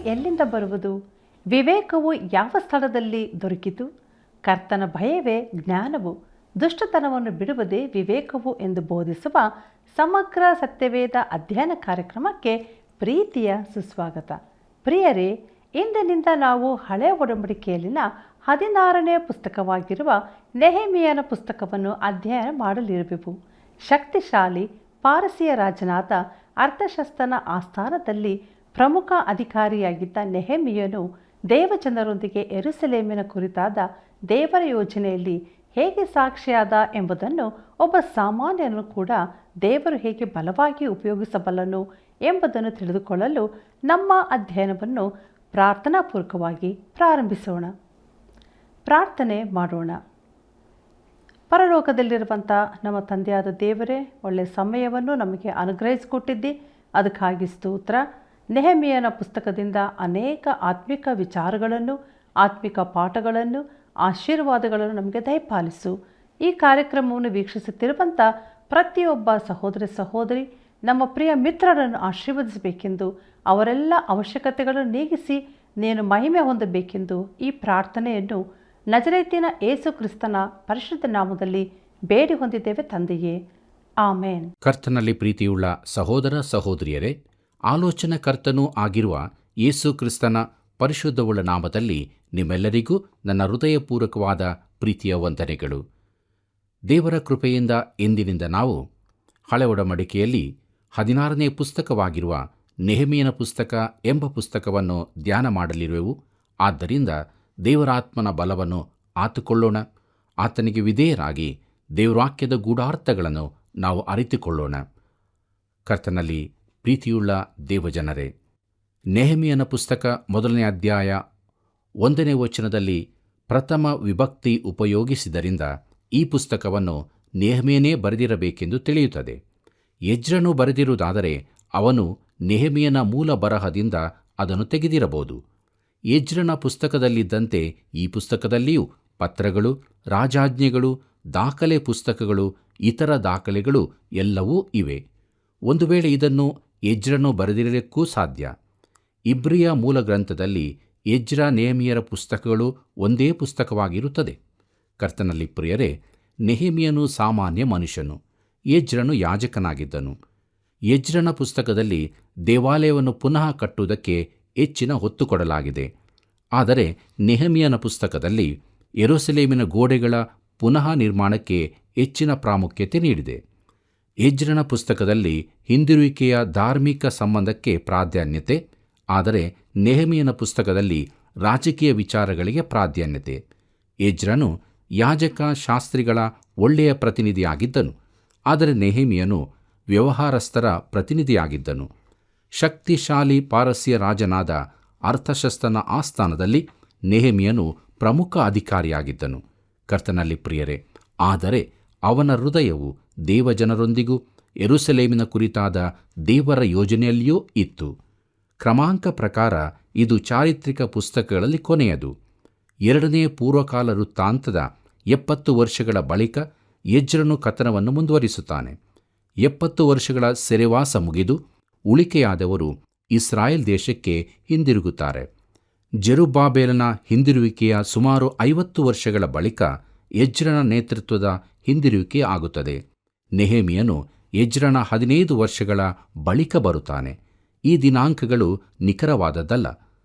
ಎಲ್ಲಿಂದ ಬರುವುದು? ವಿವೇಕವು ಯಾವ ಸ್ಥಳದಲ್ಲಿ ದೊರಕಿತು? ಕರ್ತನ ಭಯವೇ ಜ್ಞಾನವು, ದುಷ್ಟತನವನ್ನು ಬಿಡುವುದೇ ವಿವೇಕವು ಎಂದು ಬೋಧಿಸುವ ಸಮಗ್ರ ಸತ್ಯವೇದ ಅಧ್ಯಯನ ಕಾರ್ಯಕ್ರಮಕ್ಕೆ ಪ್ರೀತಿಯ ಸುಸ್ವಾಗತ. ಪ್ರಿಯರೇ, ಇಂದಿನಿಂದ ನಾವು ಹಳೆಯ ಒಡಂಬಡಿಕೆಯಲ್ಲಿನ 16ನೇ ಪುಸ್ತಕವಾಗಿರುವ ನೆಹೆಮೀಯನ ಪುಸ್ತಕವನ್ನು ಅಧ್ಯಯನ ಮಾಡಲಿರುವೆವು. ಶಕ್ತಿಶಾಲಿ ಪಾರಸಿಯ ರಾಜನಾದ ಅರ್ತಷಸ್ತನ ಆಸ್ಥಾನದಲ್ಲಿ ಪ್ರಮುಖ ಅಧಿಕಾರಿಯಾಗಿದ್ದ ನೆಹೆಮೀಯನು ದೇವಜನರೊಂದಿಗೆ ಯೆರೂಸಲೇಮಿನ ಕುರಿತಾದ ದೇವರ ಯೋಜನೆಯಲ್ಲಿ ಹೇಗೆ ಸಾಕ್ಷಿಯಾದ ಎಂಬುದನ್ನು, ಒಬ್ಬ ಸಾಮಾನ್ಯನು ಕೂಡ ದೇವರು ಹೇಗೆ ಬಲವಾಗಿ ಉಪಯೋಗಿಸಬಲ್ಲನು ಎಂಬುದನ್ನು ತಿಳಿದುಕೊಳ್ಳಲು ನಮ್ಮ ಅಧ್ಯಯನವನ್ನು ಪ್ರಾರ್ಥನಾಪೂರ್ವಕವಾಗಿ ಪ್ರಾರಂಭಿಸೋಣ. ಪ್ರಾರ್ಥನೆ ಮಾಡೋಣ. ಪರಲೋಕದಲ್ಲಿರುವಂಥ ನಮ್ಮ ತಂದೆಯಾದ ದೇವರೇ, ಒಳ್ಳೆಯ ಸಮಯವನ್ನು ನಮಗೆ ಅನುಗ್ರಹಿಸಿಕೊಟ್ಟಿದ್ದಿ, ಅದಕ್ಕಾಗಿ ಸ್ತೋತ್ರ. ನೆಹೆಮೀಯನ ಪುಸ್ತಕದಿಂದ ಅನೇಕ ಆತ್ಮಿಕ ವಿಚಾರಗಳನ್ನು, ಆತ್ಮಿಕ ಪಾಠಗಳನ್ನು, ಆಶೀರ್ವಾದಗಳನ್ನು ನಮಗೆ ದಯಪಾಲಿಸು. ಈ ಕಾರ್ಯಕ್ರಮವನ್ನು ವೀಕ್ಷಿಸುತ್ತಿರುವಂಥ ಪ್ರತಿಯೊಬ್ಬ ಸಹೋದರಿ ನಮ್ಮ ಪ್ರಿಯ ಮಿತ್ರರನ್ನು ಆಶೀರ್ವದಿಸಬೇಕೆಂದು, ಅವರೆಲ್ಲ ಅವಶ್ಯಕತೆಗಳನ್ನು ನೀಗಿಸಿ ನೀನು ಮಹಿಮೆ ಹೊಂದಬೇಕೆಂದು ಈ ಪ್ರಾರ್ಥನೆಯನ್ನು ನಜರೇತಿನ ಯೇಸು ಕ್ರಿಸ್ತನ ಪರಿಶುದ್ಧ ನಾಮದಲ್ಲಿ ಬೇಡಿ ಹೊಂದಿದ್ದೇವೆ ತಂದೆಯೇ, ಆಮೇನ್. ಕರ್ತನಲ್ಲಿ ಪ್ರೀತಿಯುಳ್ಳ ಸಹೋದರ ಸಹೋದರಿಯರೇ, ಆಲೋಚನಕರ್ತನೂ ಆಗಿರುವ ಯೇಸು ಕ್ರಿಸ್ತನ ಪರಿಶುದ್ಧವುಳ್ಳ ನಾಮದಲ್ಲಿ ನಿಮ್ಮೆಲ್ಲರಿಗೂ ನನ್ನ ಹೃದಯಪೂರ್ವಕವಾದ ಪ್ರೀತಿಯ ವಂದನೆಗಳು. ದೇವರ ಕೃಪೆಯಿಂದ ಇಂದಿನಿಂದ ನಾವು ಹಳೆ ಒಡಂಬಡಿಕೆಯಲ್ಲಿ 16ನೇ ಪುಸ್ತಕವಾಗಿರುವ ನೆಹೆಮೀಯನ ಪುಸ್ತಕ ಎಂಬ ಪುಸ್ತಕವನ್ನು ಧ್ಯಾನ ಮಾಡಲಿರುವೆವು. ಆದ್ದರಿಂದ ದೇವರಾತ್ಮನ ಬಲವನ್ನು ಆತುಕೊಳ್ಳೋಣ. ಆತನಿಗೆ ವಿಧೇಯರಾಗಿ ದೇವರಾಕ್ಯದ ಗೂಢಾರ್ಥಗಳನ್ನು ನಾವು ಅರಿತುಕೊಳ್ಳೋಣ. ಕರ್ತನಲ್ಲಿ ಪ್ರೀತಿಯುಳ್ಳ ದೇವಜನರೇ, ನೆಹೆಮೀಯನ ಪುಸ್ತಕ 1ನೇ ಅಧ್ಯಾಯ 1ನೇ ವಚನದಲ್ಲಿ ಪ್ರಥಮ ವಿಭಕ್ತಿ ಉಪಯೋಗಿಸಿದ್ದರಿಂದ ಈ ಪುಸ್ತಕವನ್ನು ನೆಹೆಮೀಯನೇ ಬರೆದಿರಬೇಕೆಂದು ತಿಳಿಯುತ್ತದೆ. ಎಜ್ರನು ಬರೆದಿರುವುದಾದರೆ ಅವನು ನೆಹೆಮೀಯನ ಮೂಲ ಬರಹದಿಂದ ಅದನ್ನು ತೆಗೆದಿರಬಹುದು. ಎಜ್ರನ ಪುಸ್ತಕದಲ್ಲಿದ್ದಂತೆ ಈ ಪುಸ್ತಕದಲ್ಲಿಯೂ ಪತ್ರಗಳು, ರಾಜಾಜ್ಞೆಗಳು, ದಾಖಲೆ ಪುಸ್ತಕಗಳು, ಇತರ ದಾಖಲೆಗಳು ಎಲ್ಲವೂ ಇವೆ. ಒಂದು ವೇಳೆ ಇದನ್ನು ಎಜ್ರನು ಬರೆದಿರಲಿಕ್ಕೂ ಸಾಧ್ಯ. ಇಬ್ರಿಯ ಮೂಲ ಗ್ರಂಥದಲ್ಲಿ ಎಜ್ರ ನೆಹೆಮೀಯರ ಪುಸ್ತಕಗಳು ಒಂದೇ ಪುಸ್ತಕವಾಗಿರುತ್ತದೆ. ಕರ್ತನಲ್ಲಿ ಪ್ರಿಯರೇ, ನೆಹೆಮೀಯನು ಸಾಮಾನ್ಯ ಮನುಷ್ಯನು, ಎಜ್ರನು ಯಾಜಕನಾಗಿದ್ದನು. ಎಜ್ರನ ಪುಸ್ತಕದಲ್ಲಿ ದೇವಾಲಯವನ್ನು ಪುನಃ ಕಟ್ಟುವುದಕ್ಕೆ ಹೆಚ್ಚಿನ ಹೊತ್ತು ಕೊಡಲಾಗಿದೆ. ಆದರೆ ನೆಹೆಮೀಯನ ಪುಸ್ತಕದಲ್ಲಿ ಯೆರೂಸಲೇಮಿನ ಗೋಡೆಗಳ ಪುನಃ ನಿರ್ಮಾಣಕ್ಕೆ ಹೆಚ್ಚಿನ ಪ್ರಾಮುಖ್ಯತೆ ನೀಡಿದೆ. ಎಜ್ರನ ಪುಸ್ತಕದಲ್ಲಿ ಹಿಂದಿರುವಿಕೆಯ ಧಾರ್ಮಿಕ ಸಂಬಂಧಕ್ಕೆ ಪ್ರಾಧಾನ್ಯತೆ, ಆದರೆ ನೆಹೆಮೀಯನ ಪುಸ್ತಕದಲ್ಲಿ ರಾಜಕೀಯ ವಿಚಾರಗಳಿಗೆ ಪ್ರಾಧಾನ್ಯತೆ. ಎಜ್ರನು ಯಾಜಕ ಶಾಸ್ತ್ರಿಗಳ ಒಳ್ಳೆಯ ಪ್ರತಿನಿಧಿಯಾಗಿದ್ದನು, ಆದರೆ ನೆಹೆಮೀಯನು ವ್ಯವಹಾರಸ್ಥರ ಪ್ರತಿನಿಧಿಯಾಗಿದ್ದನು. ಶಕ್ತಿಶಾಲಿ ಪಾರಸಿಯ ರಾಜನಾದ ಅರ್ತಷಸ್ತನ ಆಸ್ಥಾನದಲ್ಲಿ ನೆಹೆಮೀಯನು ಪ್ರಮುಖ ಅಧಿಕಾರಿಯಾಗಿದ್ದನು. ಕರ್ತನಲ್ಲಿ ಪ್ರಿಯರೇ, ಆದರೆ ಅವನ ಹೃದಯವು ದೇವಜನರೊಂದಿಗೂ ಯೆರೂಸಲೇಮಿನ ಕುರಿತಾದ ದೇವರ ಯೋಜನೆಯಲ್ಲಿಯೂ ಇತ್ತು. ಕ್ರಮಾಂಕ ಪ್ರಕಾರ ಇದು ಚಾರಿತ್ರಿಕ ಪುಸ್ತಕಗಳಲ್ಲಿ ಕೊನೆಯದು. 2ನೇ ಪೂರ್ವಕಾಲ ವೃತ್ತಾಂತದ 70 ವರ್ಷಗಳ ಬಳಿಕ ಎಜ್ರನು ಕಥನವನ್ನು ಮುಂದುವರಿಸುತ್ತಾನೆ. 70 ವರ್ಷಗಳ ಸೆರೆವಾಸ ಮುಗಿದು ಉಳಿಕೆಯಾದವರು ಇಸ್ರಾಯೇಲ್ ದೇಶಕ್ಕೆ ಹಿಂದಿರುಗುತ್ತಾರೆ. ಜೆರುಬ್ಬಾಬೆಲನ ಹಿಂದಿರುವಿಕೆಯ ಸುಮಾರು 50 ವರ್ಷಗಳ ಬಳಿಕ ಎಜ್ರನ ನೇತೃತ್ವದ ಹಿಂದಿರುವಿಕೆ ಆಗುತ್ತದೆ. ನೆಹೆಮೀಯನು ಎಜ್ರನ 15 ವರ್ಷಗಳ ಬಳಿಕ ಬರುತ್ತಾನೆ. ಈ ದಿನಾಂಕಗಳು ನಿಖರವಾದದ್ದಲ್ಲ,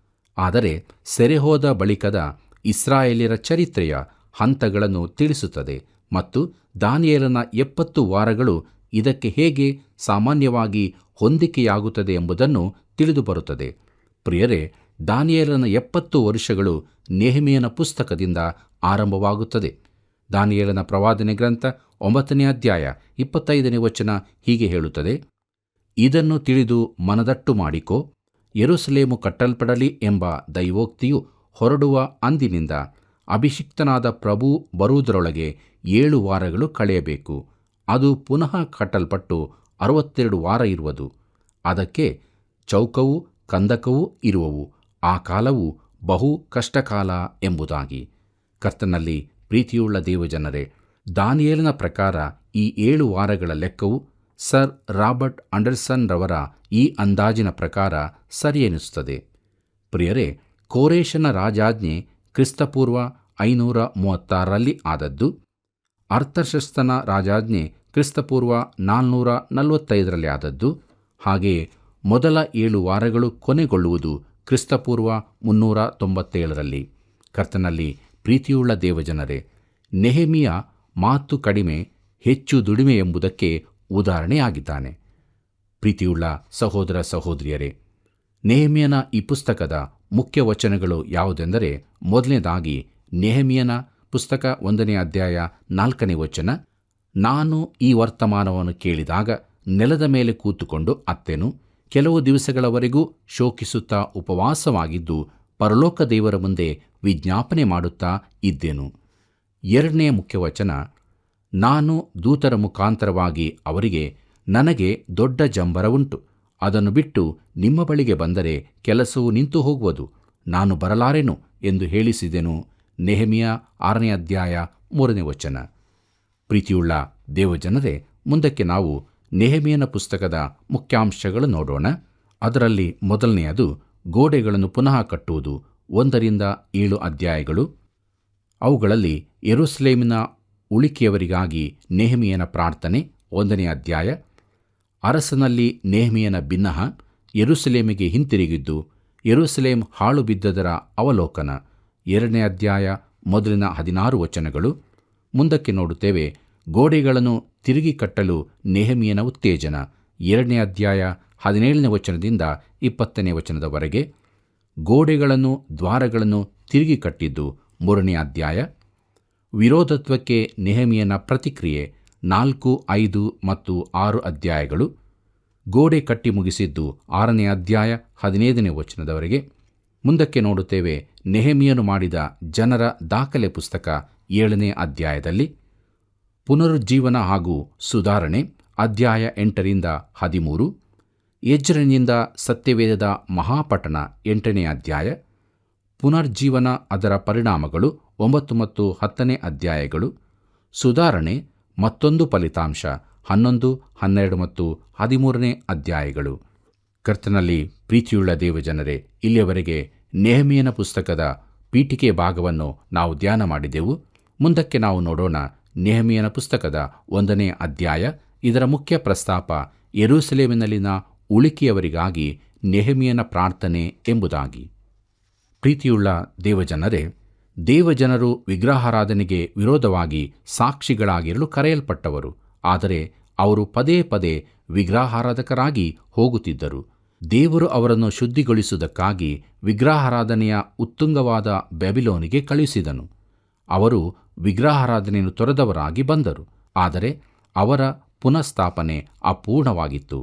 ಆದರೆ ಸೆರೆಹೋದ ಬಳಿಕದ ಇಸ್ರಾಯೇಲ್ಯರ ಚರಿತ್ರೆಯ ಹಂತಗಳನ್ನು ತಿಳಿಸುತ್ತದೆ ಮತ್ತು ದಾನಿಯೇಲನ 70 ವಾರಗಳು ಇದಕ್ಕೆ ಹೇಗೆ ಸಾಮಾನ್ಯವಾಗಿ ಹೊಂದಿಕೆಯಾಗುತ್ತದೆ ಎಂಬುದನ್ನು ತಿಳಿದುಬರುತ್ತದೆ. ಪ್ರಿಯರೇ, ದಾನಿಯೇಲನ 70 ವರ್ಷಗಳು ನೆಹೆಮೀಯನ ಪುಸ್ತಕದಿಂದ ಆರಂಭವಾಗುತ್ತದೆ. ದಾನಿಯೇಲನ ಪ್ರವಾದನೆ ಗ್ರಂಥ 9ನೇ ಅಧ್ಯಾಯ 25ನೇ ವಚನ ಹೀಗೆ ಹೇಳುತ್ತದೆ: ಇದನ್ನು ತಿಳಿದು ಮನದಟ್ಟು ಮಾಡಿಕೋ, ಯೆರೂಸಲೇಮು ಕಟ್ಟಲ್ಪಡಲಿ ಎಂಬ ದೈವೋಕ್ತಿಯು ಹೊರಡುವ ಅಂದಿನಿಂದ ಅಭಿಷಿಕ್ತನಾದ ಪ್ರಭು ಬರುವುದರೊಳಗೆ 7 ವಾರಗಳು ಕಳೆಯಬೇಕು. ಅದು ಪುನಃ ಕಟ್ಟಲ್ಪಟ್ಟು 62 ವಾರ ಇರುವುದು. ಅದಕ್ಕೆ ಚೌಕವೂ ಕಂದಕವೂ ಇರುವವು. ಆ ಕಾಲವು ಬಹು ಕಷ್ಟಕಾಲ ಎಂಬುದಾಗಿ. ಕರ್ತನಲ್ಲಿ ಪ್ರೀತಿಯುಳ್ಳ ದೇವಜನರೇ, ದಾನಿಯೇಲನ ಪ್ರಕಾರ ಈ 7 ವಾರಗಳ ಲೆಕ್ಕವು ಸರ್ ರಾಬರ್ಟ್ ಅಂಡರ್ಸನ್ ರವರ ಈ ಅಂದಾಜಿನ ಪ್ರಕಾರ ಸರಿಯೆನಿಸುತ್ತದೆ. ಪ್ರಿಯರೇ, ಕೋರೇಶನ ರಾಜಾಜ್ಞೆ ಕ್ರಿಸ್ತಪೂರ್ವ 536ರಲ್ಲಿ ಆದದ್ದು. ಅರ್ತಷಸ್ತನ ರಾಜಾಜ್ಞೆ ಕ್ರಿಸ್ತಪೂರ್ವ 445ರಲ್ಲಿ ಆದದ್ದು. ಹಾಗೆಯೇ ಮೊದಲ 7 ವಾರಗಳು ಕೊನೆಗೊಳ್ಳುವುದು ಕ್ರಿಸ್ತಪೂರ್ವ 397ರಲ್ಲಿ. ಕರ್ತನಲ್ಲಿ ಪ್ರೀತಿಯುಳ್ಳ ದೇವಜನರೇ, ನೆಹೆಮೀಯ ಮಾತು ಕಡಿಮೆ ಹೆಚ್ಚು ದುಡಿಮೆ ಎಂಬುದಕ್ಕೆ ಉದಾಹರಣೆಯಾಗಿದ್ದಾನೆ. ಪ್ರೀತಿಯುಳ್ಳ ಸಹೋದರ ಸಹೋದರಿಯರೇ, ನೆಹೆಮೀಯನ ಈ ಪುಸ್ತಕದ ಮುಖ್ಯ ವಚನಗಳು ಯಾವುದೆಂದರೆ, ಮೊದಲನೇದಾಗಿ ನೆಹೆಮೀಯನ ಪುಸ್ತಕ 1ನೇ ಅಧ್ಯಾಯ 4ನೇ ವಚನ, ನಾನು ಈ ವರ್ತಮಾನವನ್ನು ಕೇಳಿದಾಗ ನೆಲದ ಮೇಲೆ ಕೂತುಕೊಂಡು ಅತ್ತೆನು, ಕೆಲವು ದಿವಸಗಳವರೆಗೂ ಶೋಕಿಸುತ್ತಾ ಉಪವಾಸವಾಗಿದ್ದು ಪರಲೋಕ ದೇವರ ಮುಂದೆ ವಿಜ್ಞಾಪನೆ ಮಾಡುತ್ತಾ ಇದ್ದೆನು. 2ನೇ ಮುಖ್ಯವಚನ, ನಾನು ದೂತರ ಮುಖಾಂತರವಾಗಿ ಅವರಿಗೆ, ನನಗೆ ದೊಡ್ಡ ಜಂಬರವುಂಟು, ಅದನ್ನು ಬಿಟ್ಟು ನಿಮ್ಮ ಬಳಿಗೆ ಬಂದರೆ ಕೆಲಸವು ನಿಂತು ಹೋಗುವುದು, ನಾನು ಬರಲಾರೆನು ಎಂದು ಹೇಳಿಸಿದೆನು. ನೆಹೆಮೀಯ 6ನೇ ಅಧ್ಯಾಯ 3ನೇ ವಚನ. ಪ್ರೀತಿಯುಳ್ಳ ದೇವಜನರೇ, ಮುಂದಕ್ಕೆ ನಾವು ನೆಹೆಮೀಯನ ಪುಸ್ತಕದ ಮುಖ್ಯಾಂಶಗಳು ನೋಡೋಣ. ಅದರಲ್ಲಿ ಮೊದಲನೆಯದು ಗೋಡೆಗಳನ್ನು ಪುನಃ ಕಟ್ಟುವುದು, 1ರಿಂದ 7 ಅಧ್ಯಾಯಗಳು. ಅವುಗಳಲ್ಲಿ ಯೆರೂಸಲೇಮಿನ ಉಳಿಕೆಯವರಿಗಾಗಿ ನೆಹೆಮೀಯನ ಪ್ರಾರ್ಥನೆ 1ನೇ ಅಧ್ಯಾಯ, ಅರಸನಲ್ಲಿ ನೆಹೆಮೀಯನ ಬಿನ್ನಹ, ಯೆರೂಸಲೇಮಿಗೆ ಹಿಂತಿರುಗಿದ್ದು, ಯೆರೂಸಲೇಮ್ ಹಾಳು ಬಿದ್ದದರ ಅವಲೋಕನ 2ನೇ ಅಧ್ಯಾಯ ಮೊದಲಿನ 16 ವಚನಗಳು. ಮುಂದಕ್ಕೆ ನೋಡುತ್ತೇವೆ, ಗೋಡೆಗಳನ್ನು ತಿರುಗಿ ಕಟ್ಟಲು ನೆಹೆಮೀಯನ ಉತ್ತೇಜನ 2ನೇ ಅಧ್ಯಾಯ 17ನೇ ವಚನದಿಂದ 20ನೇ ವಚನದವರೆಗೆ. ಗೋಡೆಗಳನ್ನು ದ್ವಾರಗಳನ್ನು ತಿರುಗಿ ಕಟ್ಟಿದ್ದು 3ನೇ ಅಧ್ಯಾಯ. ವಿರೋಧತ್ವಕ್ಕೆ ನೆಹೆಮೀಯನ ಪ್ರತಿಕ್ರಿಯೆ 4, 5 ಮತ್ತು 6 ಅಧ್ಯಾಯಗಳು. ಗೋಡೆ ಕಟ್ಟಿ ಮುಗಿಸಿದ್ದು 6ನೇ ಅಧ್ಯಾಯ 15ನೇ ವಚನದವರೆಗೆ. ಮುಂದಕ್ಕೆ ನೋಡುತ್ತೇವೆ, ನೆಹೆಮೀಯನು ಮಾಡಿದ ಜನರ ದಾಖಲೆ ಪುಸ್ತಕ 7ನೇ ಅಧ್ಯಾಯದಲ್ಲಿ. ಪುನರುಜ್ಜೀವನ ಹಾಗೂ ಸುಧಾರಣೆ ಅಧ್ಯಾಯ 8ರಿಂದ 13. ಎಜ್ರನಿಂದ ಸತ್ಯವೇದದ ಮಹಾಪಠಣ 8ನೇ ಅಧ್ಯಾಯ. ಪುನರ್ಜೀವನ, ಅದರ ಪರಿಣಾಮಗಳು 9 ಮತ್ತು 10ನೇ ಅಧ್ಯಾಯಗಳು. ಸುಧಾರಣೆ ಮತ್ತೊಂದು ಫಲಿತಾಂಶ 11, 12 ಮತ್ತು 13ನೇ ಅಧ್ಯಾಯಗಳು. ಕರ್ತನಲ್ಲಿ ಪ್ರೀತಿಯುಳ್ಳ ದೇವಜನರೇ, ಇಲ್ಲಿಯವರೆಗೆ ನೆಹೆಮೀಯನ ಪುಸ್ತಕದ ಪೀಠಿಕೆ ಭಾಗವನ್ನು ನಾವು ಧ್ಯಾನ ಮಾಡಿದೆವು. ಮುಂದಕ್ಕೆ ನಾವು ನೋಡೋಣ ನೆಹೆಮೀಯನ ಪುಸ್ತಕದ 1ನೇ ಅಧ್ಯಾಯ. ಇದರ ಮುಖ್ಯ ಪ್ರಸ್ತಾಪ ಯೆರೂಸಲೇಮಿನಲ್ಲಿನ ಉಳಿಕೆಯವರಿಗಾಗಿ ನೆಹೆಮೀಯನ ಪ್ರಾರ್ಥನೆ ಎಂಬುದಾಗಿ. ಪ್ರೀತಿಯುಳ್ಳ ದೇವಜನರೇ, ದೇವಜನರು ವಿಗ್ರಹಾರಾಧನೆಗೆ ವಿರೋಧವಾಗಿ ಸಾಕ್ಷಿಗಳಾಗಿರಲು ಕರೆಯಲ್ಪಟ್ಟವರು. ಆದರೆ ಅವರು ಪದೇ ಪದೇ ವಿಗ್ರಹಾರಾಧಕರಾಗಿ ಹೋಗುತ್ತಿದ್ದರು. ದೇವರು ಅವರನ್ನು ಶುದ್ಧಿಗೊಳಿಸುವುದಕ್ಕಾಗಿ ವಿಗ್ರಹಾರಾಧನೆಯ ಉತ್ತುಂಗವಾದ ಬ್ಯಾಬಿಲೋನಿಗೆ ಕಳುಹಿಸಿದನು. ಅವರು ವಿಗ್ರಹಾರಾಧನೆಯನ್ನು ತೊರೆದವರಾಗಿ ಬಂದರು. ಆದರೆ ಅವರ ಪುನಃಸ್ಥಾಪನೆ ಅಪೂರ್ಣವಾಗಿತ್ತು.